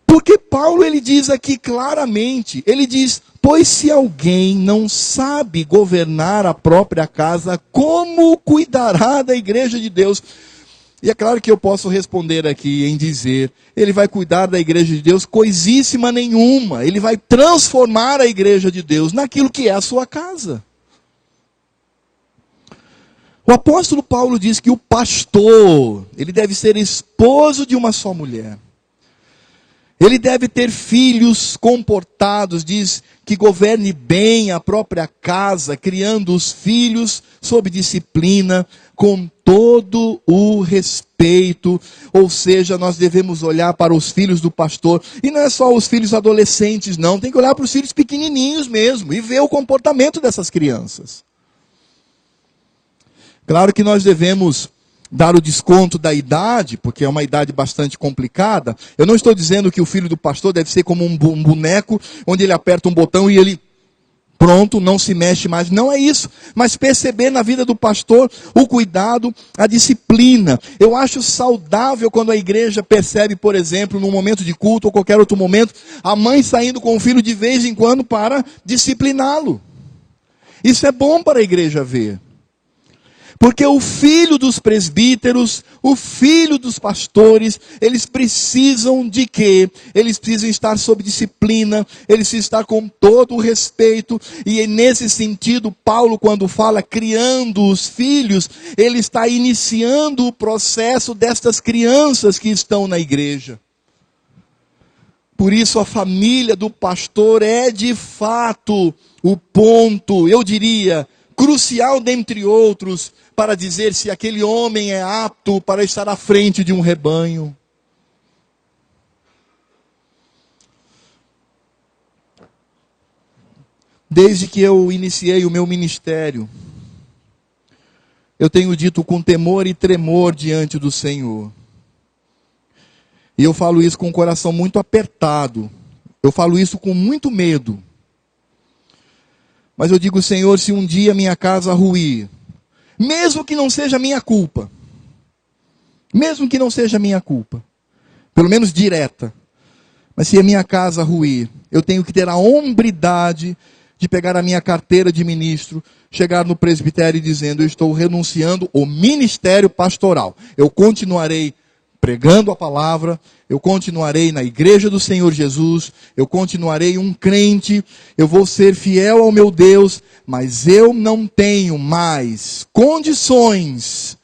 Porque Paulo, ele diz aqui claramente, ele diz: pois se alguém não sabe governar a própria casa, como cuidará da igreja de Deus? E é claro que eu posso responder aqui em dizer: ele vai cuidar da igreja de Deus coisíssima nenhuma. Ele vai transformar a igreja de Deus naquilo que é a sua casa. O apóstolo Paulo diz que o pastor, ele deve ser esposo de uma só mulher. Ele deve ter filhos comportados, diz que governe bem a própria casa, criando os filhos sob disciplina, com todo o respeito. Ou seja, nós devemos olhar para os filhos do pastor, e não é só os filhos adolescentes não, tem que olhar para os filhos pequenininhos mesmo, e ver o comportamento dessas crianças. Claro que nós devemos dar o desconto da idade, porque é uma idade bastante complicada. Eu não estou dizendo que o filho do pastor deve ser como um boneco, onde ele aperta um botão e ele, pronto, não se mexe mais. Não é isso. Mas perceber na vida do pastor o cuidado, a disciplina. Eu acho saudável quando a igreja percebe, por exemplo, num momento de culto ou qualquer outro momento, a mãe saindo com o filho de vez em quando para discipliná-lo. Isso é bom para a igreja ver. Porque o filho dos presbíteros, o filho dos pastores, eles precisam de quê? Eles precisam estar sob disciplina, eles precisam estar com todo o respeito. E nesse sentido, Paulo, quando fala criando os filhos, ele está iniciando o processo destas crianças que estão na igreja. Por isso a família do pastor é de fato o ponto, eu diria, crucial dentre outros, para dizer se aquele homem é apto para estar à frente de um rebanho. Desde que eu iniciei o meu ministério, eu tenho dito com temor e tremor diante do Senhor. E eu falo isso com o coração muito apertado. Eu falo isso com muito medo. Mas eu digo, Senhor, se um dia minha casa ruir, mesmo que não seja minha culpa, mesmo que não seja minha culpa, pelo menos direta, mas se a minha casa ruir, eu tenho que ter a hombridade de pegar a minha carteira de ministro, chegar no presbitério dizendo, eu estou renunciando ao ministério pastoral. Eu continuarei pregando a palavra, eu continuarei na igreja do Senhor Jesus, eu continuarei um crente, eu vou ser fiel ao meu Deus, mas eu não tenho mais condições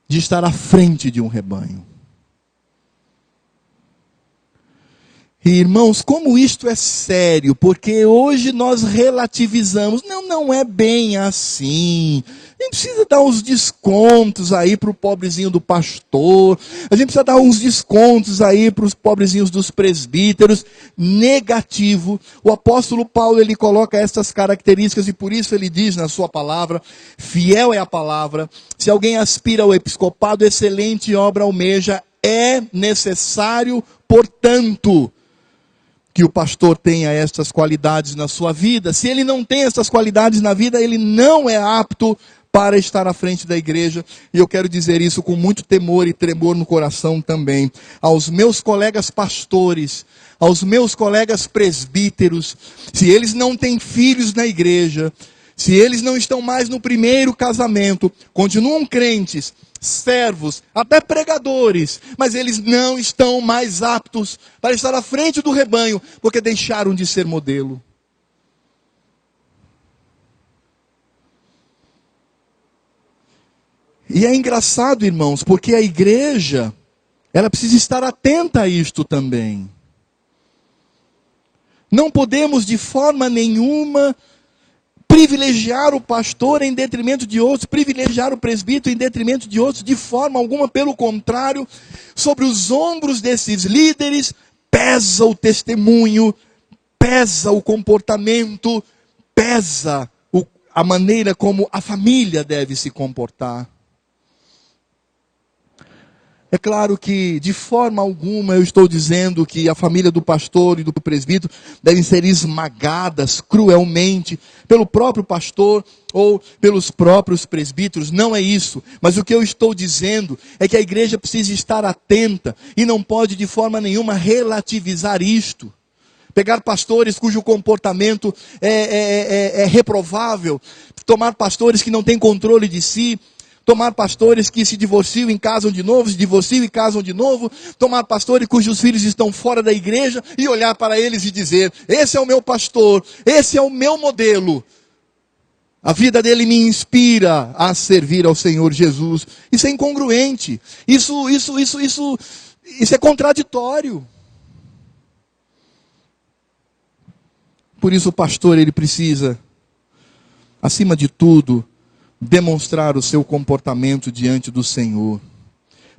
de estar à frente de um rebanho. E, irmãos, como isto é sério, porque hoje nós relativizamos, não é bem assim. A gente precisa dar uns descontos aí para o pobrezinho do pastor, a gente precisa dar uns descontos aí para os pobrezinhos dos presbíteros. Negativo. O apóstolo Paulo, ele coloca essas características e por isso ele diz na sua palavra, fiel é a palavra, se alguém aspira ao episcopado, excelente obra almeja, é necessário, portanto, que o pastor tenha estas qualidades na sua vida. Se ele não tem essas qualidades na vida, ele não é apto para estar à frente da igreja. E eu quero dizer isso com muito temor e tremor no coração também. Aos meus colegas pastores, aos meus colegas presbíteros, se eles não têm filhos na igreja, se eles não estão mais no primeiro casamento, continuam crentes, servos, até pregadores, mas eles não estão mais aptos para estar à frente do rebanho, porque deixaram de ser modelo. E é engraçado, irmãos, porque a igreja, ela precisa estar atenta a isto também. Não podemos de forma nenhuma privilegiar o pastor em detrimento de outros, privilegiar o presbítero em detrimento de outros, de forma alguma, pelo contrário, sobre os ombros desses líderes, pesa o testemunho, pesa o comportamento, pesa a maneira como a família deve se comportar. É claro que, de forma alguma, eu estou dizendo que a família do pastor e do presbítero devem ser esmagadas cruelmente pelo próprio pastor ou pelos próprios presbíteros. Não é isso. Mas o que eu estou dizendo é que a igreja precisa estar atenta e não pode, de forma nenhuma, relativizar isto. Pegar pastores cujo comportamento é reprovável, tomar pastores que não têm controle de si, tomar pastores que se divorciam e casam de novo, se divorciam e casam de novo, tomar pastores cujos filhos estão fora da igreja e olhar para eles e dizer, esse é o meu pastor, esse é o meu modelo. A vida dele me inspira a servir ao Senhor Jesus. Isso é incongruente, isso é contraditório. Por isso o pastor, ele precisa, acima de tudo, demonstrar o seu comportamento diante do Senhor.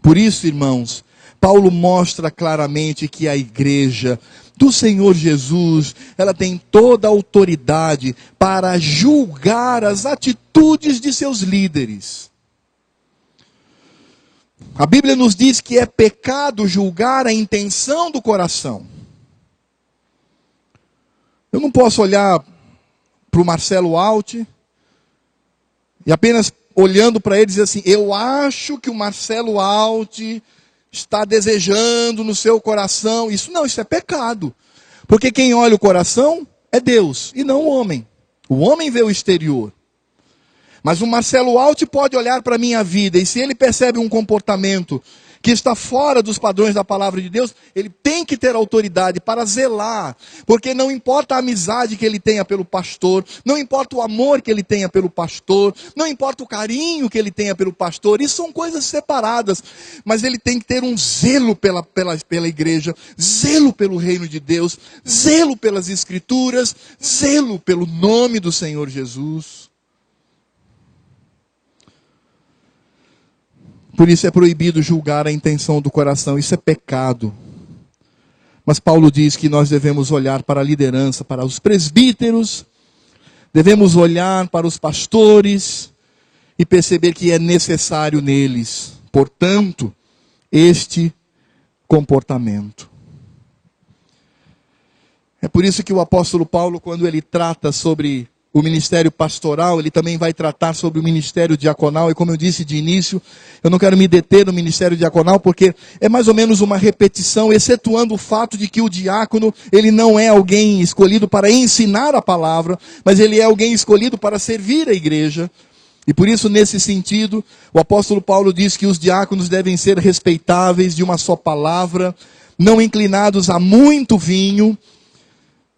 Por isso, irmãos, Paulo mostra claramente que a igreja do Senhor Jesus, ela tem toda a autoridade para julgar as atitudes de seus líderes. A Bíblia nos diz que é pecado julgar a intenção do coração. Eu não posso olhar para o Marcelo Alt e apenas olhando para ele dizer assim, eu acho que o Marcelo Alt está desejando no seu coração. Isso é pecado. Porque quem olha o coração é Deus e não o homem. O homem vê o exterior. Mas o Marcelo Alt pode olhar para a minha vida e se ele percebe um comportamento que está fora dos padrões da palavra de Deus, ele tem que ter autoridade para zelar, porque não importa a amizade que ele tenha pelo pastor, não importa o amor que ele tenha pelo pastor, não importa o carinho que ele tenha pelo pastor, isso são coisas separadas, mas ele tem que ter um zelo pela igreja, zelo pelo reino de Deus, zelo pelas escrituras, zelo pelo nome do Senhor Jesus. Por isso é proibido julgar a intenção do coração, isso é pecado. Mas Paulo diz que nós devemos olhar para a liderança, para os presbíteros, devemos olhar para os pastores e perceber que é necessário neles, portanto, este comportamento. É por isso que o apóstolo Paulo, quando ele trata sobre o ministério pastoral, ele também vai tratar sobre o ministério diaconal, e como eu disse de início, eu não quero me deter no ministério diaconal, porque é mais ou menos uma repetição, excetuando o fato de que o diácono, ele não é alguém escolhido para ensinar a palavra, mas ele é alguém escolhido para servir a igreja, e por isso, nesse sentido, o apóstolo Paulo diz que os diáconos devem ser respeitáveis, de uma só palavra, não inclinados a muito vinho,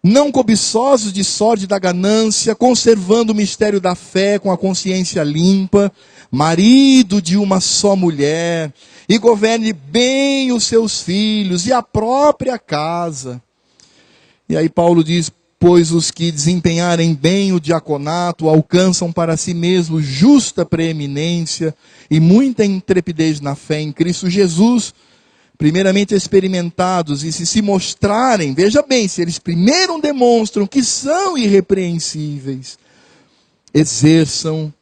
não cobiçosos de sorte da ganância, conservando o mistério da fé com a consciência limpa, marido de uma só mulher, e governe bem os seus filhos e a própria casa. E aí Paulo diz, pois os que desempenharem bem o diaconato alcançam para si mesmos justa preeminência e muita intrepidez na fé em Cristo Jesus, primeiramente experimentados, e se mostrarem, veja bem, se eles primeiro demonstram que são irrepreensíveis, exerçam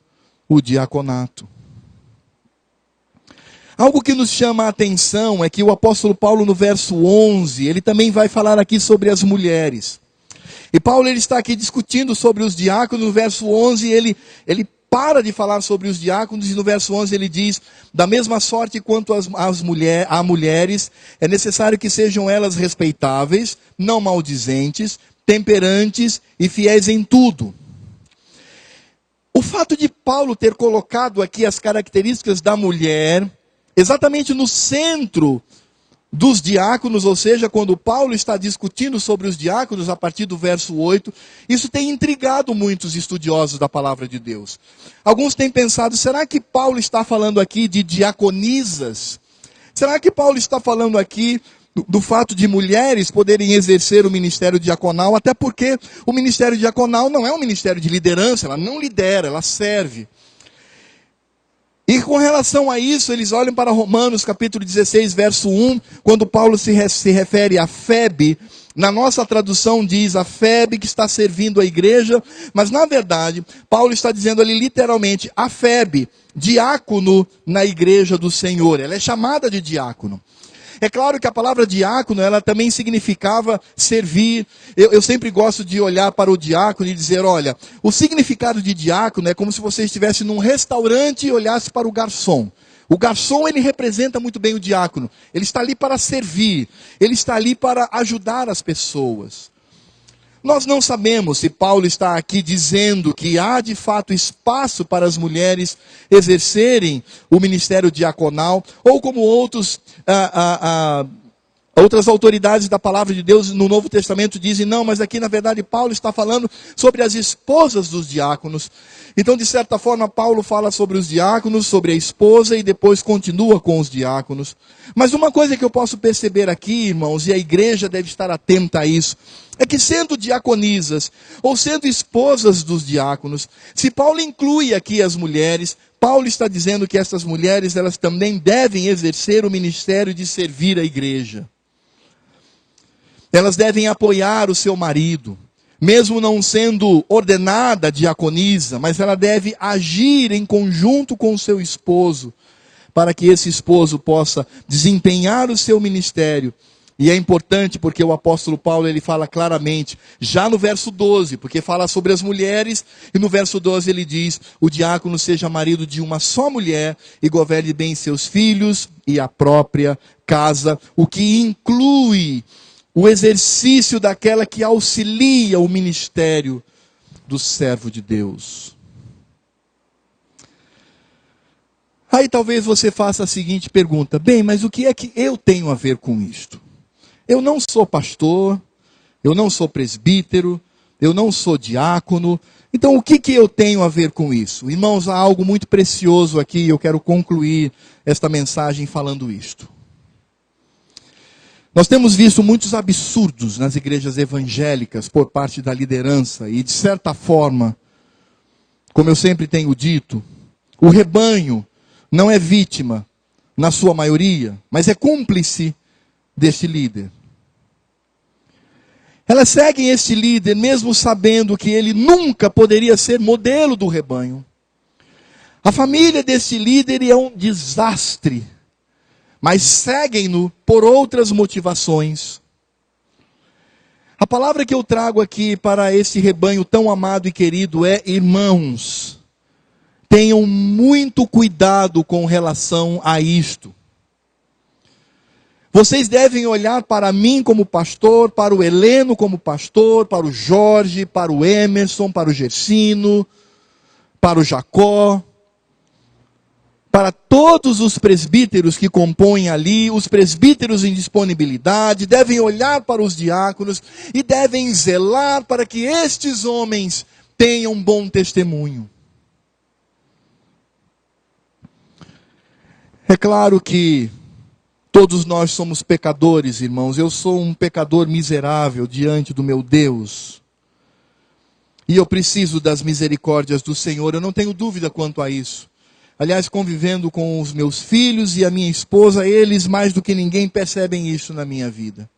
o diaconato. Algo que nos chama a atenção é que o apóstolo Paulo, no verso 11, ele também vai falar aqui sobre as mulheres. E Paulo, ele está aqui discutindo sobre os diáconos. No verso 11, ele para de falar sobre os diáconos, e no verso 11 ele diz, da mesma sorte quanto a mulheres, é necessário que sejam elas respeitáveis, não maldizentes, temperantes e fiéis em tudo. O fato de Paulo ter colocado aqui as características da mulher, exatamente no centro dos diáconos, ou seja, quando Paulo está discutindo sobre os diáconos a partir do verso 8, isso tem intrigado muitos estudiosos da palavra de Deus. Alguns têm pensado, será que Paulo está falando aqui de diaconisas? Será que Paulo está falando aqui do fato de mulheres poderem exercer o ministério diaconal? Até porque o ministério diaconal não é um ministério de liderança, ela não lidera, ela serve. E com relação a isso, eles olham para Romanos capítulo 16, verso 1, quando Paulo se refere a Febe. Na nossa tradução diz a Febe que está servindo a igreja, mas na verdade, Paulo está dizendo ali literalmente a Febe, diácono na igreja do Senhor. Ela é chamada de diácono. É claro que a palavra diácono, ela também significava servir. Eu sempre gosto de olhar para o diácono e dizer, olha, o significado de diácono é como se você estivesse num restaurante e olhasse para o garçom. O garçom, ele representa muito bem o diácono. Ele está ali para servir. Ele está ali para ajudar as pessoas. Nós não sabemos se Paulo está aqui dizendo que há de fato espaço para as mulheres exercerem o ministério diaconal, ou como outros Outras autoridades da palavra de Deus no Novo Testamento dizem, não, mas aqui na verdade Paulo está falando sobre as esposas dos diáconos. Então, de certa forma, Paulo fala sobre os diáconos, sobre a esposa e depois continua com os diáconos. Mas uma coisa que eu posso perceber aqui, irmãos, e a igreja deve estar atenta a isso, é que sendo diaconisas ou sendo esposas dos diáconos, se Paulo inclui aqui as mulheres, Paulo está dizendo que essas mulheres, elas também devem exercer o ministério de servir a igreja. Elas devem apoiar o seu marido, mesmo não sendo ordenada diaconisa, mas ela deve agir em conjunto com o seu esposo, para que esse esposo possa desempenhar o seu ministério. E é importante porque o apóstolo Paulo, ele fala claramente, já no verso 12, porque fala sobre as mulheres, e no verso 12 ele diz, o diácono seja marido de uma só mulher, e governe bem seus filhos e a própria casa, o que inclui o exercício daquela que auxilia o ministério do servo de Deus. Aí talvez você faça a seguinte pergunta, bem, mas o que é que eu tenho a ver com isto? Eu não sou pastor, eu não sou presbítero, eu não sou diácono, então o que eu tenho a ver com isso? Irmãos, há algo muito precioso aqui e eu quero concluir esta mensagem falando isto. Nós temos visto muitos absurdos nas igrejas evangélicas por parte da liderança e de certa forma, como eu sempre tenho dito, o rebanho não é vítima na sua maioria, mas é cúmplice deste líder. Elas seguem este líder mesmo sabendo que ele nunca poderia ser modelo do rebanho. A família deste líder é um desastre, mas seguem-no por outras motivações. A palavra que eu trago aqui para esse rebanho tão amado e querido é: irmãos, tenham muito cuidado com relação a isto. Vocês devem olhar para mim como pastor, para o Heleno como pastor, para o Jorge, para o Emerson, para o Gersino, para o Jacó, para todos os presbíteros que compõem ali, os presbíteros em disponibilidade, devem olhar para os diáconos e devem zelar para que estes homens tenham bom testemunho. É claro que todos nós somos pecadores, irmãos. Eu sou um pecador miserável diante do meu Deus. E eu preciso das misericórdias do Senhor, eu não tenho dúvida quanto a isso. Aliás, convivendo com os meus filhos e a minha esposa, eles mais do que ninguém percebem isso na minha vida.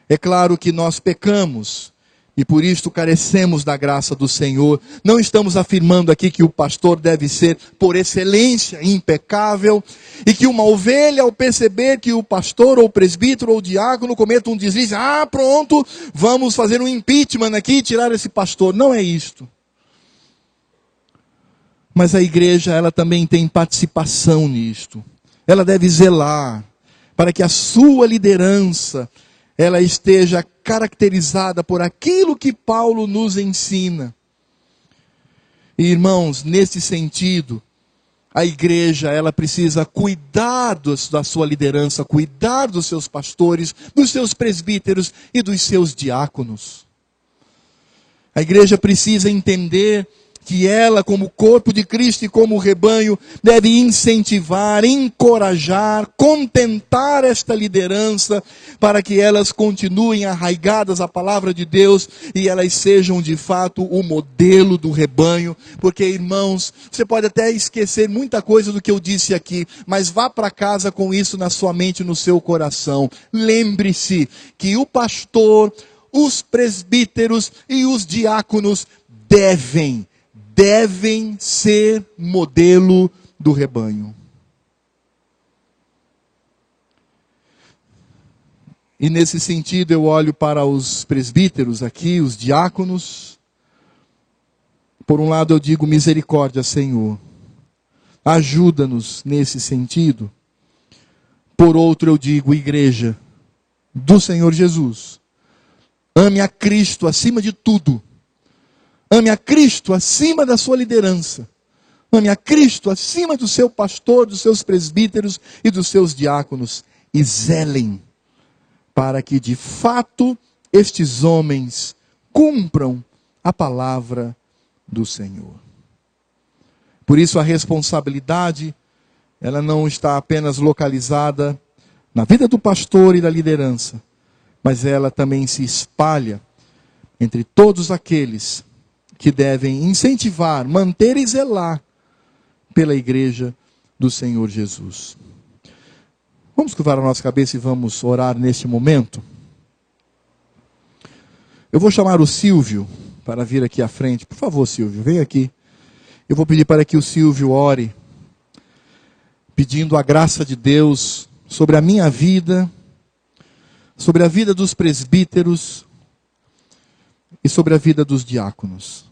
É claro que nós pecamos e por isto carecemos da graça do Senhor. Não estamos afirmando aqui que o pastor deve ser por excelência impecável e que uma ovelha, ao perceber que o pastor ou presbítero ou diácono cometa um deslize, pronto, vamos fazer um impeachment aqui e tirar esse pastor. Não é isto. Mas a igreja, ela também tem participação nisto. Ela deve zelar para que a sua liderança, ela esteja caracterizada por aquilo que Paulo nos ensina. E, irmãos, nesse sentido, a igreja, ela precisa cuidar da sua liderança, cuidar dos seus pastores, dos seus presbíteros e dos seus diáconos. A igreja precisa entender que ela, como corpo de Cristo e como rebanho, deve incentivar, encorajar, contentar esta liderança, para que elas continuem arraigadas à palavra de Deus, e elas sejam de fato o modelo do rebanho. Porque, irmãos, você pode até esquecer muita coisa do que eu disse aqui, mas vá para casa com isso na sua mente e no seu coração. Lembre-se que o pastor, os presbíteros e os diáconos devem ser modelo do rebanho. E nesse sentido eu olho para os presbíteros aqui, os diáconos. Por um lado eu digo: misericórdia, Senhor. Ajuda-nos nesse sentido. Por outro eu digo: igreja do Senhor Jesus, ame a Cristo acima de tudo. Ame a Cristo acima da sua liderança. Ame a Cristo acima do seu pastor, dos seus presbíteros e dos seus diáconos. E zelem para que de fato estes homens cumpram a palavra do Senhor. Por isso a responsabilidade, ela não está apenas localizada na vida do pastor e da liderança, mas ela também se espalha entre todos aqueles que devem incentivar, manter e zelar pela igreja do Senhor Jesus. Vamos curvar a nossa cabeça e vamos orar neste momento. Eu vou chamar o Silvio para vir aqui à frente. Por favor, Silvio, vem aqui. Eu vou pedir para que o Silvio ore, pedindo a graça de Deus sobre a minha vida, sobre a vida dos presbíteros e sobre a vida dos diáconos.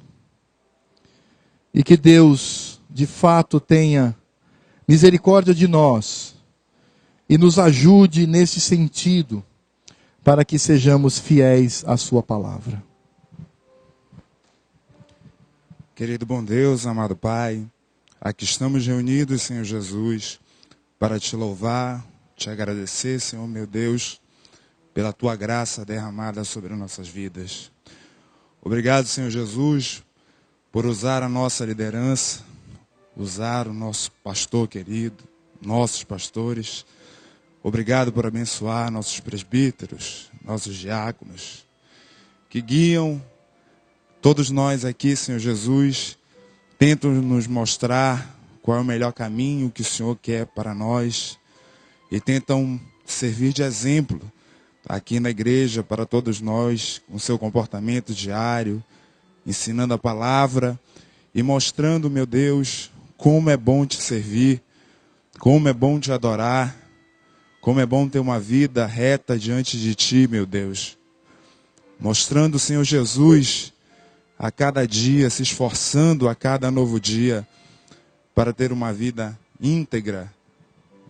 E que Deus, de fato, tenha misericórdia de nós e nos ajude nesse sentido, para que sejamos fiéis à sua palavra. Querido bom Deus, amado Pai, aqui estamos reunidos, Senhor Jesus, para te louvar, te agradecer, Senhor meu Deus, pela tua graça derramada sobre nossas vidas. Obrigado, Senhor Jesus, por usar a nossa liderança, usar o nosso pastor querido, nossos pastores. Obrigado por abençoar nossos presbíteros, nossos diáconos, que guiam todos nós aqui, Senhor Jesus, tentam nos mostrar qual é o melhor caminho que o Senhor quer para nós e tentam servir de exemplo aqui na igreja para todos nós, com seu comportamento diário, ensinando a palavra e mostrando, meu Deus, como é bom te servir, como é bom te adorar, como é bom ter uma vida reta diante de ti, meu Deus. Mostrando o Senhor Jesus a cada dia, se esforçando a cada novo dia para ter uma vida íntegra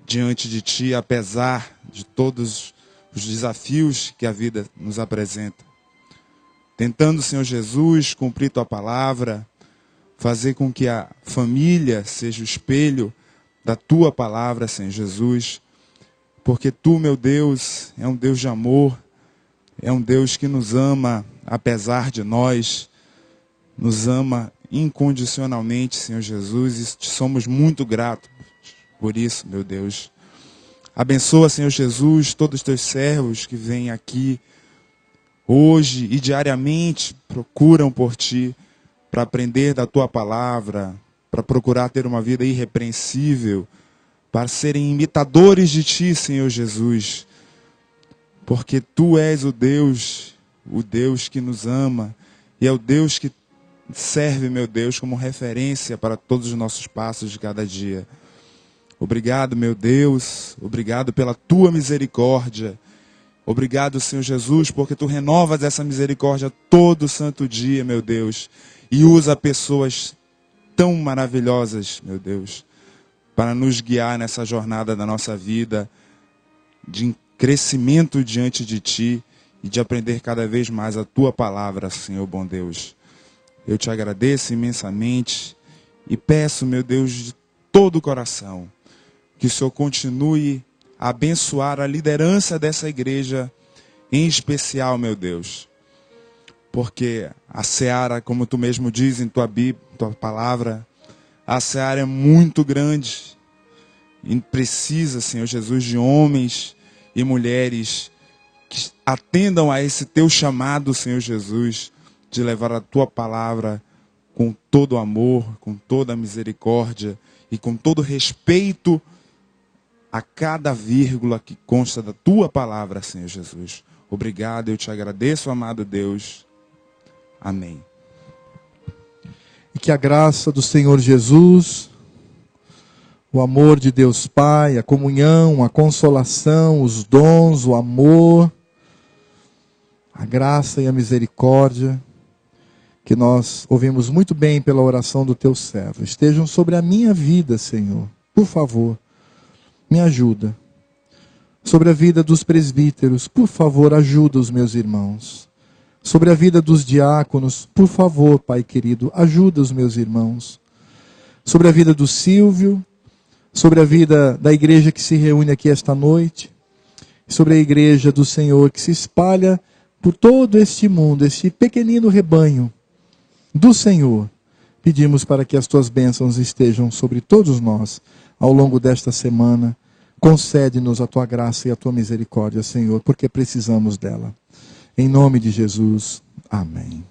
diante de ti, apesar de todos os desafios que a vida nos apresenta. Tentando, Senhor Jesus, cumprir tua palavra, fazer com que a família seja o espelho da tua palavra, Senhor Jesus, porque tu, meu Deus, é um Deus de amor, é um Deus que nos ama apesar de nós, nos ama incondicionalmente, Senhor Jesus, e te somos muito gratos por isso, meu Deus. Abençoa, Senhor Jesus, todos os teus servos que vêm aqui hoje e diariamente procuram por ti para aprender da tua palavra, para procurar ter uma vida irrepreensível, para serem imitadores de ti, Senhor Jesus, porque tu és o Deus que nos ama e é o Deus que serve, meu Deus, como referência para todos os nossos passos de cada dia. Obrigado, meu Deus, obrigado pela tua misericórdia. Obrigado, Senhor Jesus, porque tu renovas essa misericórdia todo santo dia, meu Deus, e usa pessoas tão maravilhosas, meu Deus, para nos guiar nessa jornada da nossa vida, de crescimento diante de ti e de aprender cada vez mais a tua palavra, Senhor bom Deus. Eu te agradeço imensamente e peço, meu Deus, de todo o coração, que o Senhor continue a abençoar a liderança dessa igreja, em especial, meu Deus. Porque a seara, como tu mesmo diz em tua Bíblia, tua palavra, a seara é muito grande e precisa, Senhor Jesus, de homens e mulheres que atendam a esse teu chamado, Senhor Jesus, de levar a tua palavra com todo amor, com toda a misericórdia e com todo respeito a cada vírgula que consta da tua palavra, Senhor Jesus. Obrigado, eu te agradeço, amado Deus. Amém. E que a graça do Senhor Jesus, o amor de Deus Pai, a comunhão, a consolação, os dons, o amor, a graça e a misericórdia, que nós ouvimos muito bem pela oração do teu servo, estejam sobre a minha vida, Senhor. Por favor, me ajuda. Sobre a vida dos presbíteros, por favor, ajuda os meus irmãos. Sobre a vida dos diáconos, por favor, Pai querido, ajuda os meus irmãos. Sobre a vida do Silvio, sobre a vida da igreja que se reúne aqui esta noite, sobre a igreja do Senhor que se espalha por todo este mundo, este pequenino rebanho do Senhor. Pedimos para que as tuas bênçãos estejam sobre todos nós ao longo desta semana. Concede-nos a tua graça e a tua misericórdia, Senhor, porque precisamos dela. Em nome de Jesus, amém.